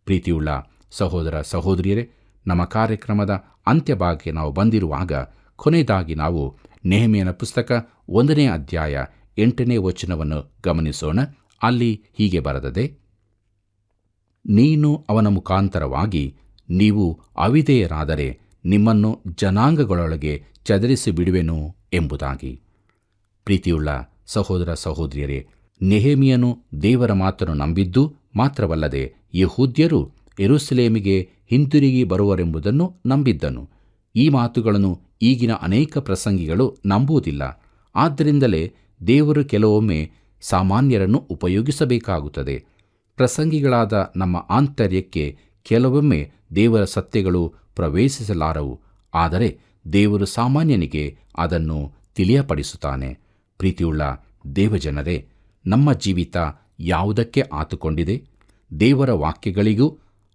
ಪ್ರೀತಿಯುಳ್ಳ ಸಹೋದರ ಸಹೋದರಿಯರೇ, ನಮ್ಮ ಕಾರ್ಯಕ್ರಮದ ಅಂತ್ಯಭಾಗಕ್ಕೆ ನಾವು ಬಂದಿರುವಾಗ ಕೊನೆಯದಾಗಿ ನಾವು ನೆಹೆಮೀಯನ ಪುಸ್ತಕ 1ನೇ ಅಧ್ಯಾಯ 8ನೇ ವಚನವನ್ನು ಗಮನಿಸೋಣ. ಅಲ್ಲಿ ಹೀಗೆ ಬರೆದದೆ: ನೀನು ಅವನ ಮುಖಾಂತರವಾಗಿ ನೀವು ಅವಿಧೇಯರಾದರೆ ನಿಮ್ಮನ್ನು ಜನಾಂಗಗಳೊಳಗೆ ಚದರಿಸಿ ಬಿಡುವೆನು ಎಂಬುದಾಗಿ. ಪ್ರೀತಿಯುಳ್ಳ ಸಹೋದರ ಸಹೋದರಿಯರೇ, ನೆಹೆಮೀಯನು ದೇವರ ಮಾತನ್ನು ನಂಬಿದ್ದು ಮಾತ್ರವಲ್ಲದೆ ಯೆಹೂದ್ಯರು ಯೆರೂಸಲೇಮಿಗೆ ಹಿಂತಿರುಗಿ ಬರುವರೆಂಬುದನ್ನು ನಂಬಿದ್ದನು. ಈ ಮಾತುಗಳನ್ನು ಈಗಿನ ಅನೇಕ ಪ್ರಸಂಗಿಗಳು ನಂಬುವುದಿಲ್ಲ. ಆದ್ದರಿಂದಲೇ ದೇವರು ಕೆಲವೊಮ್ಮೆ ಸಾಮಾನ್ಯರನ್ನು ಉಪಯೋಗಿಸಬೇಕಾಗುತ್ತದೆ. ಪ್ರಸಂಗಿಗಳಾದ ನಮ್ಮ ಆಂತರ್ಯಕ್ಕೆ ಕೆಲವೊಮ್ಮೆ ದೇವರ ಸತ್ಯಗಳು ಪ್ರವೇಶಿಸಲಾರವು, ಆದರೆ ದೇವರು ಸಾಮಾನ್ಯನಿಗೆ ಅದನ್ನು ತಿಳಿಯಪಡಿಸುತ್ತಾನೆ. ಪ್ರೀತಿಯುಳ್ಳ ದೇವಜನರೇ, ನಮ್ಮ ಜೀವಿತ ಯಾವುದಕ್ಕೆ ಆತುಕೊಂಡಿದೆ? ದೇವರ ವಾಕ್ಯಗಳಿಗೂ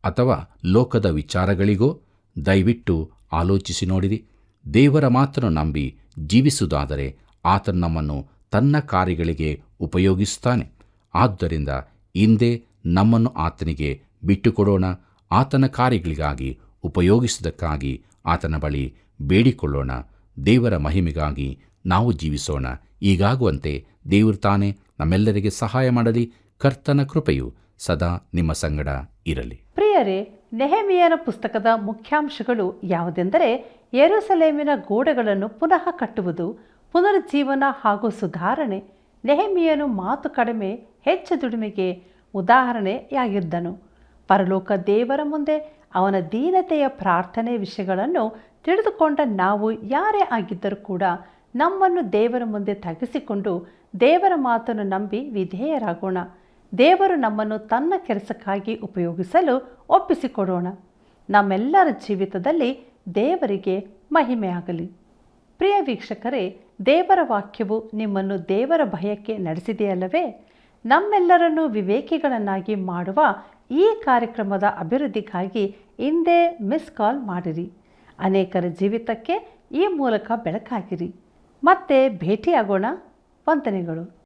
ಅಥವಾ ಲೋಕದ ವಿಚಾರಗಳಿಗೋ? ದಯವಿಟ್ಟು ಆಲೋಚಿಸಿ ನೋಡಿರಿ. ದೇವರ ಮಾತನ್ನು ನಂಬಿ ಜೀವಿಸುವುದಾದರೆ ಆತನು ನಮ್ಮನ್ನು ತನ್ನ ಕಾರ್ಯಗಳಿಗೆ ಉಪಯೋಗಿಸುತ್ತಾನೆ. ಆದ್ದರಿಂದ ಹಿಂದೆ ನಮ್ಮನ್ನು ಆತನಿಗೆ ಬಿಟ್ಟುಕೊಡೋಣ. ಆತನ ಕಾರ್ಯಗಳಿಗಾಗಿ ಉಪಯೋಗಿಸುವುದಕ್ಕಾಗಿ ಆತನ ಬಳಿ ಬೇಡಿಕೊಳ್ಳೋಣ. ದೇವರ ಮಹಿಮೆಗಾಗಿ ನಾವು ಜೀವಿಸೋಣ. ಈಗಾಗುವಂತೆ ದೇವರು ತಾನೇ ನಮ್ಮೆಲ್ಲರಿಗೆ ಸಹಾಯ ಮಾಡಲಿ. ಕರ್ತನ ಕೃಪೆಯು ಸದಾ ನಿಮ್ಮ ಸಂಗಡ ಇರಲಿ. ಪ್ರಿಯರೇ, ನೆಹೆಮೀಯನ ಪುಸ್ತಕದ ಮುಖ್ಯಾಂಶಗಳು ಯಾವುದೆಂದರೆ, ಯೆರೂಸಲೇಮಿನ ಗೋಡೆಗಳನ್ನು ಪುನಃ ಕಟ್ಟುವುದು, ಪುನರುಜ್ಜೀವನ ಹಾಗೂ ಸುಧಾರಣೆ. ನೆಹೆಮೀಯನು ಮಾತು ಕಡಿಮೆ, ಹೆಚ್ಚು ದುಡಿಮೆಗೆ ಉದಾಹರಣೆಯಾಗಿದ್ದನು. ಪರಲೋಕ ದೇವರ ಮುಂದೆ ಅವನ ದೀನತೆಯ ಪ್ರಾರ್ಥನೆ ವಿಷಯಗಳನ್ನು ತಿಳಿದುಕೊಂಡ ನಾವು ಯಾರೇ ಆಗಿದ್ದರೂ ಕೂಡ ನಮ್ಮನ್ನು ದೇವರ ಮುಂದೆ ತಗ್ಗಿಸಿಕೊಂಡು ದೇವರ ಮಾತನ್ನು ನಂಬಿ ವಿಧೇಯರಾಗೋಣ. ದೇವರು ನಮ್ಮನ್ನು ತನ್ನ ಕೆಲಸಕ್ಕಾಗಿ ಉಪಯೋಗಿಸಲು ಒಪ್ಪಿಸಿಕೊಡೋಣ. ನಮ್ಮೆಲ್ಲರ ಜೀವಿತದಲ್ಲಿ ದೇವರಿಗೆ ಮಹಿಮೆಯಾಗಲಿ. ಪ್ರಿಯ ವೀಕ್ಷಕರೇ, ದೇವರ ವಾಕ್ಯವು ನಿಮ್ಮನ್ನು ದೇವರ ಭಯಕ್ಕೆ ನಡೆಸಿದೆಯಲ್ಲವೇ? ನಮ್ಮೆಲ್ಲರನ್ನು ವಿವೇಕಿಗಳನ್ನಾಗಿ ಮಾಡುವ ಈ ಕಾರ್ಯಕ್ರಮದ ಅಭಿವೃದ್ಧಿಗಾಗಿ ಹಿಂದೆ ಮಿಸ್ ಕಾಲ್ ಮಾಡಿರಿ. ಅನೇಕರ ಜೀವಿತಕ್ಕೆ ಈ ಮೂಲಕ ಬೆಳಕಾಗಿರಿ. ಮತ್ತೆ ಭೇಟಿಯಾಗೋಣ. ವಂದನೆಗಳು.